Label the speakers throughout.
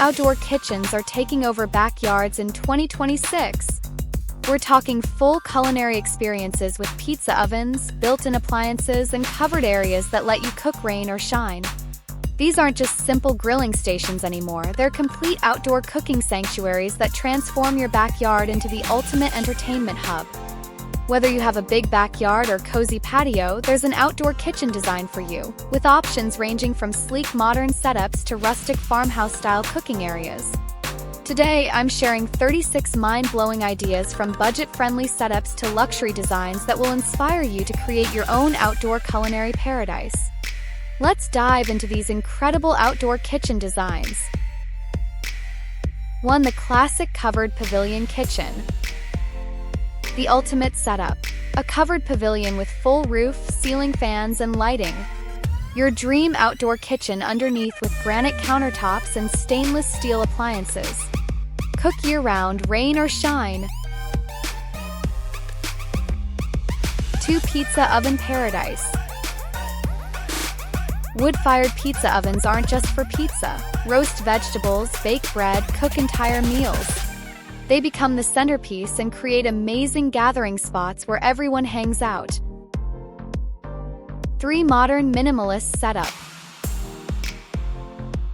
Speaker 1: Outdoor kitchens are taking over backyards in 2026. We're talking full culinary experiences with pizza ovens, built-in appliances, and covered areas that let you cook rain or shine. These aren't just simple grilling stations anymore, they're complete outdoor cooking sanctuaries that transform your backyard into the ultimate entertainment hub. Whether you have a big backyard or cozy patio, there's an outdoor kitchen designed for you, with options ranging from sleek modern setups to rustic farmhouse-style cooking areas. Today, I'm sharing 36 mind-blowing ideas from budget-friendly setups to luxury designs that will inspire you to create your own outdoor culinary paradise. Let's dive into these incredible outdoor kitchen designs. 1. The classic covered pavilion kitchen. The ultimate setup. A covered pavilion with full roof, ceiling fans, and lighting. Your dream outdoor kitchen underneath with granite countertops and stainless steel appliances. Cook year-round, rain or shine. 2. Pizza oven paradise. Wood-fired pizza ovens aren't just for pizza. Roast vegetables, bake bread, cook entire meals. They become the centerpiece and create amazing gathering spots where everyone hangs out. 3. Modern minimalist setup.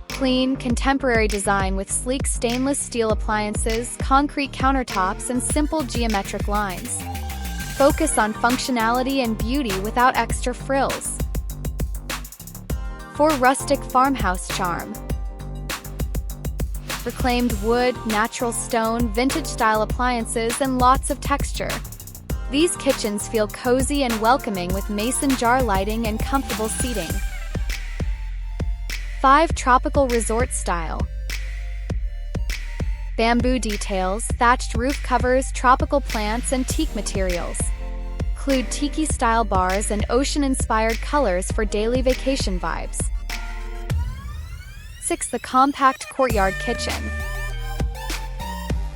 Speaker 1: Clean, contemporary design with sleek stainless steel appliances, concrete countertops, and simple geometric lines. Focus on functionality and beauty without extra frills. 4. Rustic farmhouse charm. Reclaimed wood, natural stone, vintage-style appliances, and lots of texture. These kitchens feel cozy and welcoming with mason jar lighting and comfortable seating. 5. Tropical resort style. Bamboo details, thatched roof covers, tropical plants, and teak materials. Include tiki-style bars and ocean-inspired colors for daily vacation vibes. 6. The compact courtyard kitchen.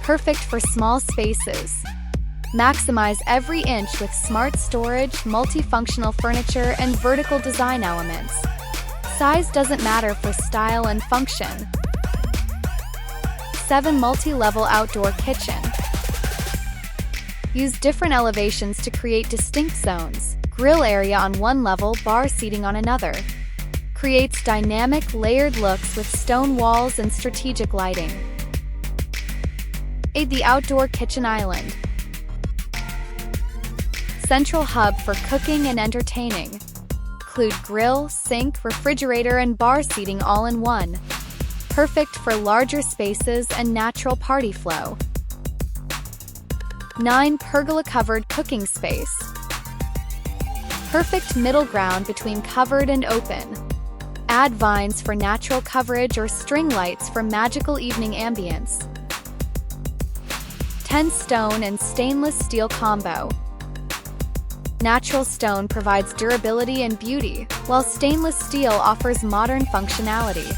Speaker 1: Perfect for small spaces. Maximize every inch with smart storage, multifunctional furniture, and vertical design elements. Size doesn't matter for style and function. 7. Multi-level outdoor kitchen. Use different elevations to create distinct zones. Grill area on one level, bar seating on another. Creates dynamic, layered looks with stone walls and strategic lighting. 8. The outdoor kitchen island. Central hub for cooking and entertaining. Include grill, sink, refrigerator, and bar seating all in one. Perfect for larger spaces and natural party flow. 9. Pergola-covered cooking space. Perfect middle ground between covered and open. Add vines for natural coverage or string lights for magical evening ambience. 10. Stone and stainless steel combo. Natural stone provides durability and beauty, while stainless steel offers modern functionality.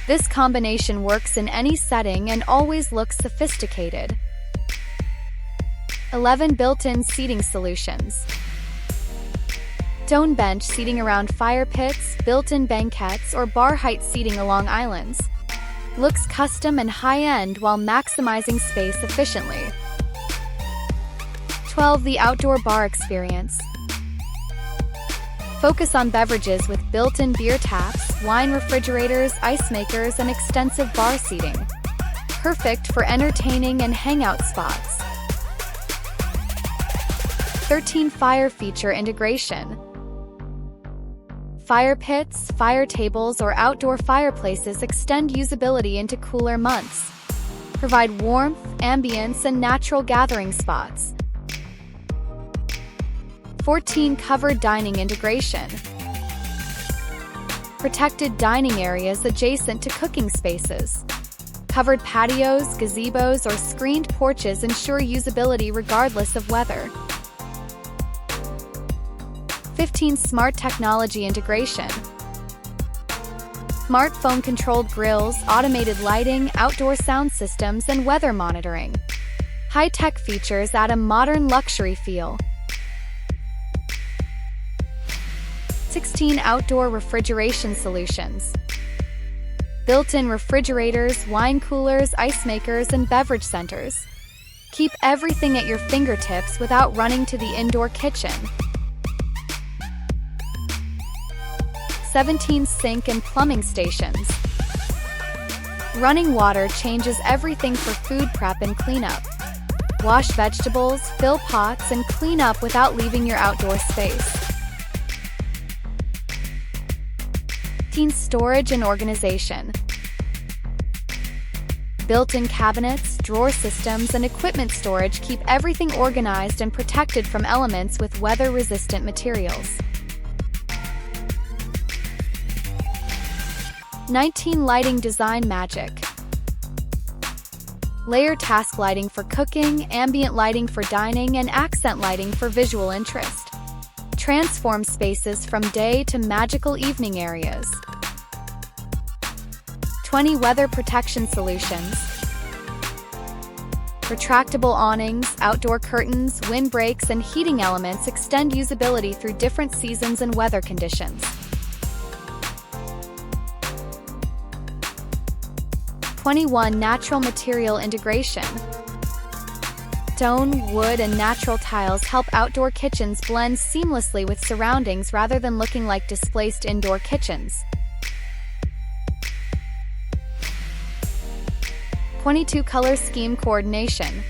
Speaker 1: This combination works in any setting and always looks sophisticated. 11. Built-in seating solutions. Stone bench seating around fire pits, built-in banquettes, or bar-height seating along islands. Looks custom and high-end while maximizing space efficiently. 12. The outdoor bar experience. Focus on beverages with built-in beer taps, wine refrigerators, ice makers, and extensive bar seating. Perfect for entertaining and hangout spots. 13. Fire feature integration. Fire pits, fire tables, or outdoor fireplaces extend usability into cooler months. Provide warmth, ambience, and natural gathering spots. 14. Covered dining integration. Protected dining areas adjacent to cooking spaces. Covered patios, gazebos, or screened porches ensure usability regardless of weather. 15. Smart technology integration. Smartphone-controlled grills, automated lighting, outdoor sound systems, and weather monitoring. High-tech features add a modern luxury feel. 16. Outdoor refrigeration solutions. Built-in refrigerators, wine coolers, ice makers, and beverage centers. Keep everything at your fingertips without running to the indoor kitchen. 17 sink and plumbing stations. Running water changes everything for food prep and cleanup. Wash vegetables, fill pots, and clean up without leaving your outdoor space. 18 storage and organization. Built-in cabinets, drawer systems, and equipment storage keep everything organized and protected from elements with weather-resistant materials. 19 lighting design magic. Layer task lighting for cooking, ambient lighting for dining, and accent lighting for visual interest. Transform spaces from day to magical evening areas. 20 weather protection solutions. Retractable awnings, outdoor curtains, windbreaks, and heating elements extend usability through different seasons and weather conditions. 21 natural material integration. Stone, wood, and natural tiles help outdoor kitchens blend seamlessly with surroundings rather than looking like displaced indoor kitchens. 22 color scheme coordination.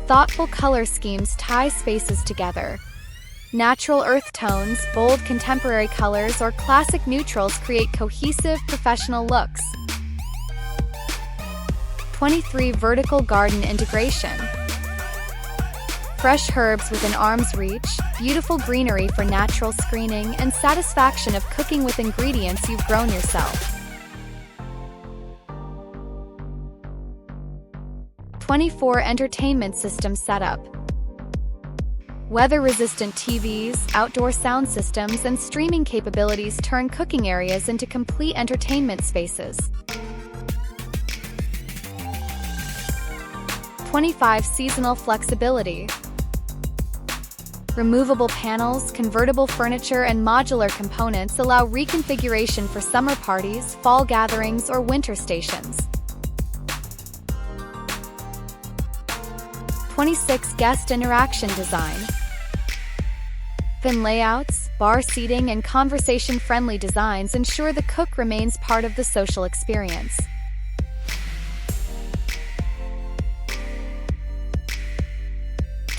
Speaker 1: Thoughtful color schemes tie spaces together. Natural earth tones, bold contemporary colors, or classic neutrals create cohesive, professional looks. 23 vertical garden integration. Fresh herbs within arm's reach, beautiful greenery for natural screening, and satisfaction of cooking with ingredients you've grown yourself. 24 entertainment system setup. Weather-resistant TVs, outdoor sound systems, and streaming capabilities turn cooking areas into complete entertainment spaces. 25 seasonal flexibility. Removable panels, convertible furniture, and modular components allow reconfiguration for summer parties, fall gatherings, or winter stations. 26 guest interaction design. Thin layouts, bar seating, and conversation-friendly designs ensure the cook remains part of the social experience.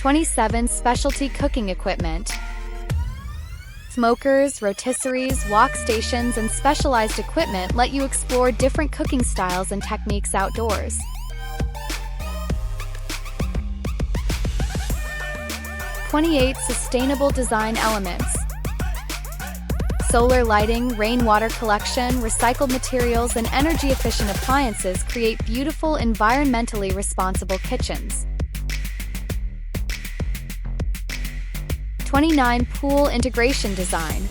Speaker 1: 27 specialty cooking equipment. Smokers, rotisseries, wok stations, and specialized equipment let you explore different cooking styles and techniques outdoors. 28 sustainable design elements. Solar lighting, rainwater collection, recycled materials, and energy-efficient appliances create beautiful, environmentally responsible kitchens. 29 pool integration design.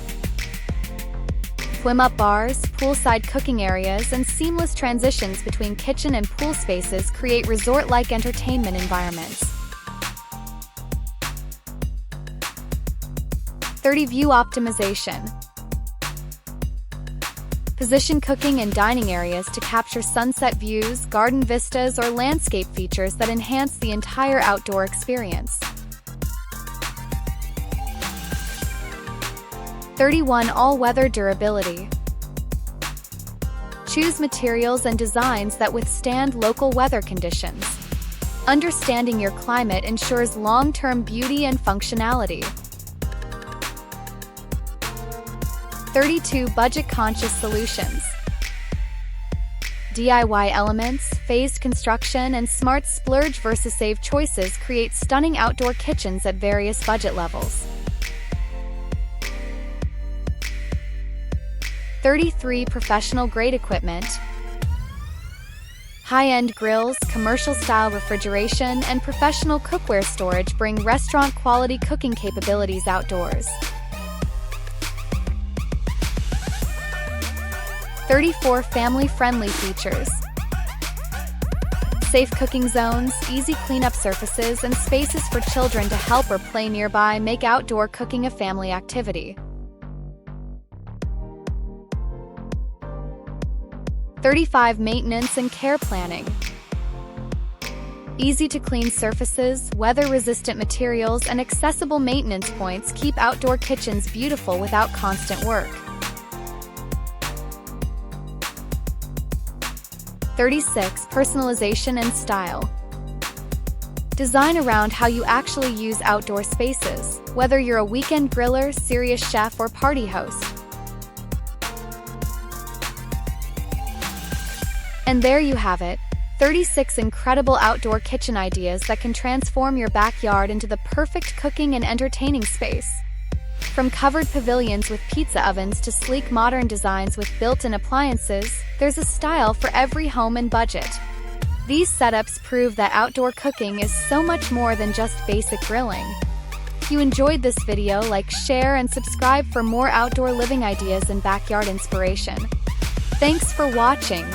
Speaker 1: Swim-up bars, poolside cooking areas, and seamless transitions between kitchen and pool spaces create resort-like entertainment environments. 30 view optimization. Position cooking and dining areas to capture sunset views, garden vistas, or landscape features that enhance the entire outdoor experience. 31 all-weather durability. Choose materials and designs that withstand local weather conditions. Understanding your climate ensures long-term beauty and functionality. 32 budget-conscious solutions. DIY elements, phased construction, and smart splurge versus save choices create stunning outdoor kitchens at various budget levels. 33 professional-grade equipment. High-end grills, commercial-style refrigeration, and professional cookware storage bring restaurant-quality cooking capabilities outdoors. 34 family-friendly features. Safe cooking zones, easy cleanup surfaces, and spaces for children to help or play nearby make outdoor cooking a family activity. 35. Maintenance and care planning. Easy to clean surfaces, weather-resistant materials, and accessible maintenance points keep outdoor kitchens beautiful without constant work. 36. Personalization and style. Design around how you actually use outdoor spaces, whether you're a weekend griller, serious chef, or party host. And there you have it, 36 incredible outdoor kitchen ideas that can transform your backyard into the perfect cooking and entertaining space. From covered pavilions with pizza ovens to sleek modern designs with built-in appliances, there's a style for every home and budget. These setups prove that outdoor cooking is so much more than just basic grilling. If you enjoyed this video, like, share, and subscribe for more outdoor living ideas and backyard inspiration. Thanks for watching.